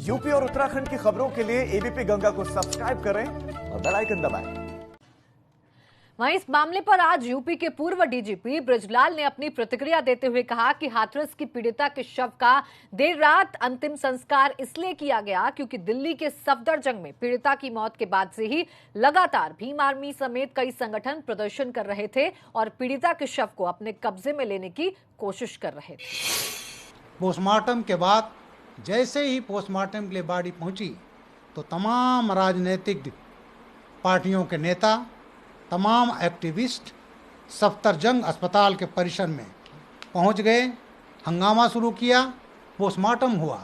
UP और उत्तराखंड की खबरों के लिए एबीपी गंगा को सब्सक्राइब करें और बेल आइकन दबाएं। वहीं इस मामले पर आज यूपी के पूर्व डीजीपी बृजलाल ने अपनी प्रतिक्रिया देते हुए कहा कि हाथरस की पीड़िता के शव का देर रात अंतिम संस्कार इसलिए किया गया क्योंकि दिल्ली के सफदरजंग में पीड़िता की मौत के बाद से ही लगातार भीम आर्मी समेत कई संगठन प्रदर्शन कर रहे थे और पीड़िता के शव को अपने कब्जे में लेने की कोशिश कर रहे थे। पोस्टमार्टम के बाद जैसे ही पोस्टमार्टम के लिए बॉडी पहुंची तो तमाम राजनीतिक पार्टियों के नेता, तमाम एक्टिविस्ट सफदरजंग अस्पताल के परिसर में पहुंच गए, हंगामा शुरू किया। पोस्टमार्टम हुआ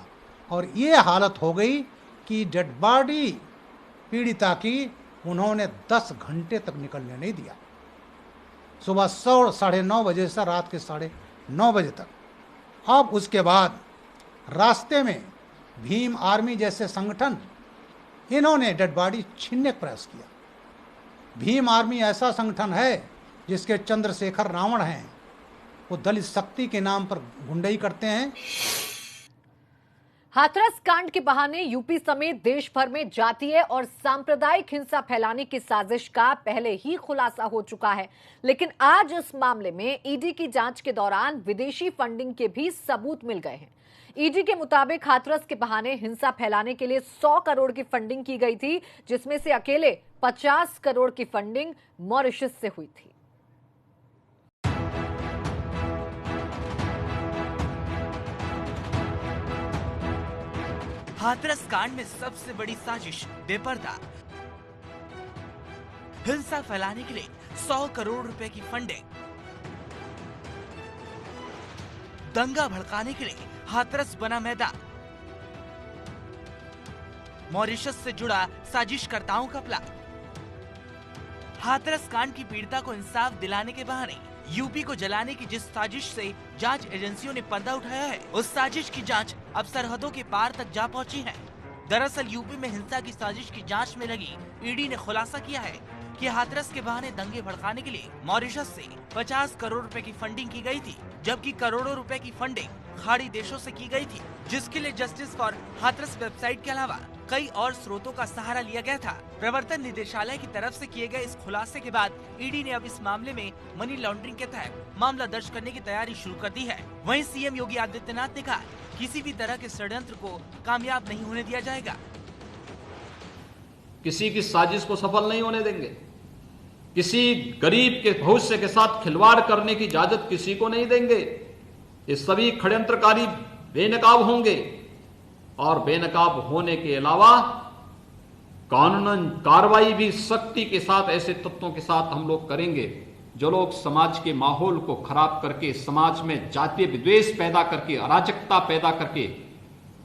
और ये हालत हो गई कि डेड बॉडी पीड़िता की उन्होंने 10 घंटे तक निकलने नहीं दिया, सुबह 9:30 बजे से रात के 9:30 बजे तक। अब उसके बाद रास्ते में भीम आर्मी जैसे संगठन इन्होंने डेड बॉडी छीनने का प्रयास किया। भीम आर्मी ऐसा संगठन है जिसके चंद्रशेखर रावण हैं, वो दलित शक्ति के नाम पर गुंडई करते हैं। हाथरस कांड के बहाने यूपी समेत देश भर में जातीय और सांप्रदायिक हिंसा फैलाने की साजिश का पहले ही खुलासा हो चुका है, लेकिन आज इस मामले में ईडी की जांच के दौरान विदेशी फंडिंग के भी सबूत मिल गए हैं। ईडी के मुताबिक हाथरस के बहाने हिंसा फैलाने के लिए 100 करोड़ की फंडिंग की गई थी, जिसमें से अकेले 50 करोड़ की फंडिंग मॉरिशस से हुई थी। हाथरस कांड में सबसे बड़ी साजिश बेपर्दा, हिंसा फैलाने के लिए 100 करोड़ रुपए की फंडिंग, दंगा भड़काने के लिए हाथरस बना मैदान, मॉरिशस से जुड़ा साजिशकर्ताओं का प्लान। हाथरस कांड की पीड़िता को इंसाफ दिलाने के बहाने यूपी को जलाने की जिस साजिश से जांच एजेंसियों ने पर्दा उठाया है, उस साजिश की जांच अब सरहदों के पार तक जा पहुंची है। दरअसल यूपी में हिंसा की साजिश की जांच में लगी ईडी ने खुलासा किया है कि हाथरस के बहाने दंगे भड़काने के लिए मॉरिशस से 50 करोड़ रुपए की फंडिंग की गई थी, जबकि करोड़ों रुपए की फंडिंग खाड़ी देशों से की गई थी, जिसके लिए जस्टिस फॉर हाथरस वेबसाइट के अलावा कई और स्रोतों का सहारा लिया गया था। प्रवर्तन निदेशालय की तरफ से किए गए इस खुलासे के बाद ईडी ने अब इस मामले में मनी लॉन्ड्रिंग के तहत मामला दर्ज करने की तैयारी शुरू कर दी है। वहीं सीएम योगी आदित्यनाथ ने कहा, किसी भी तरह के षड्यंत्र को कामयाब नहीं होने दिया जाएगा। किसी की साजिश को सफल नहीं होने देंगे, किसी गरीब के भविष्य के साथ खिलवाड़ करने की इजाजत किसी को नहीं देंगे। ये सभी षड्यंत्रकारी बेनकाब होंगे और बेनकाब होने के अलावा कानूनन कार्रवाई भी सख्ती के साथ ऐसे तत्वों के साथ हम लोग करेंगे जो लोग समाज के माहौल को खराब करके, समाज में जातीय विद्वेष पैदा करके, अराजकता पैदा करके,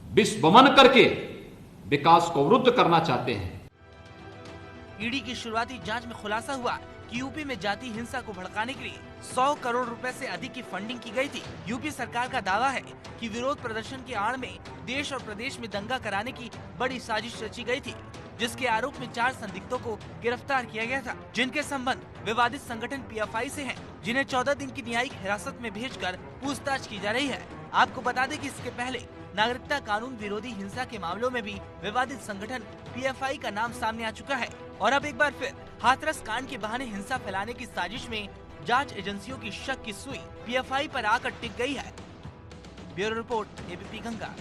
विस्वमन करके विकास को अवरुद्ध करना चाहते हैं। ईडी की शुरुआती जांच में खुलासा हुआ कि यूपी में जाति हिंसा को भड़काने के लिए 100 करोड़ रुपए से अधिक की फंडिंग की गई थी। यूपी सरकार का दावा है कि विरोध प्रदर्शन के आड़ में देश और प्रदेश में दंगा कराने की बड़ी साजिश रची गई थी, जिसके आरोप में 4 संदिग्धों को गिरफ्तार किया गया था, जिनके संबंध विवादित संगठन पीएफआई से हैं, जिन्हें 14 दिन की न्यायिक हिरासत में भेजकर पूछताछ की जा रही है। आपको बता दें कि इसके पहले नागरिकता कानून विरोधी हिंसा के मामलों में भी विवादित संगठन पीएफआई का नाम सामने आ चुका है और अब एक बार फिर हाथरस कांड के बहाने हिंसा फैलाने की साजिश में जांच एजेंसियों की शक की सुई पीएफआई पर आकर टिक गई है। Bureau report, ABP Ganga.